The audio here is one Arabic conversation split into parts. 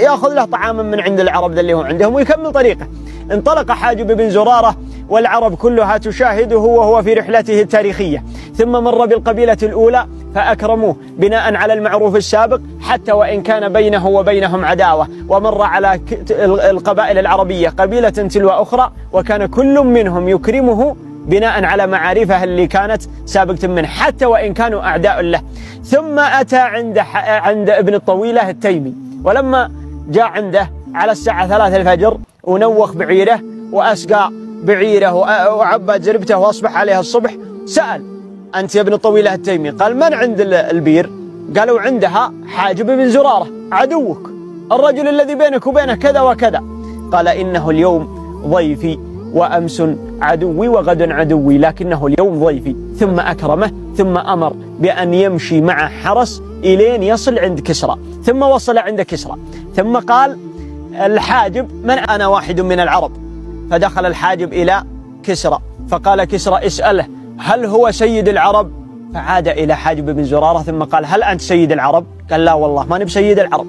ياخذ له طعاما من عند العرب اللي هو عندهم ويكمل طريقه. انطلق حاجب بن زرارة والعرب كلها تشاهده وهو في رحلته التاريخية، ثم مر بالقبيلة الأولى فأكرموه بناء على المعروف السابق حتى وإن كان بينه وبينهم عداوة، ومر على القبائل العربية قبيلة تلو أخرى وكان كل منهم يكرمه بناء على معارفه اللي كانت سابقة منه حتى وإن كانوا أعداء له. ثم أتى عند ابن الطويلة التيمي، ولما جاء عنده على الساعة 3 الفجر ونوخ بعيره وأسقى بعيره وعبى زربته وأصبح عليها الصبح، سأل: أنت يا ابن الطويلة التيمي؟ قال: من عند البير؟ قالوا: عندها حاجب بن زرارة عدوك، الرجل الذي بينك وبينه كذا وكذا. قال: إنه اليوم ضيفي وأمس عدوي وغد عدوي، لكنه اليوم ضيفي. ثم أكرمه، ثم أمر بأن يمشي مع حرس إلين يصل عند كسرى، ثم وصل عند كسرى، ثم قال الحاجب: من أنا؟ واحد من العرب. فدخل الحاجب إلى كسرى فقال كسرى: اسأله هل هو سيد العرب؟ فعاد إلى حاجب بن زرارة ثم قال: هل أنت سيد العرب؟ قال: لا والله ما نبي سيد العرب.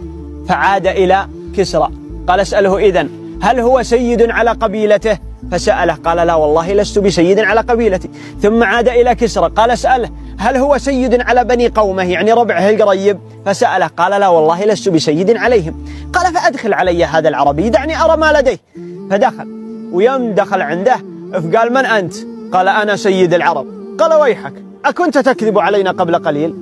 فعاد إلى كسرى قال: اسأله إذن هل هو سيد على قبيلته؟ فسأله قال: لا والله لست بسيد على قبيلتي. ثم عاد إلى كسرى قال: اسأله هل هو سيد على بني قومه، يعني ربعه القريب؟ فسأله قال: لا والله لست بسيد عليهم. قال: فأدخل علي هذا العربي دعني أرى ما لديه. فدخل، ويوم دخل عنده فقال: من أنت؟ قال: أنا سيد العرب. قال: ويحك، أكنت تكذب علينا قبل قليل؟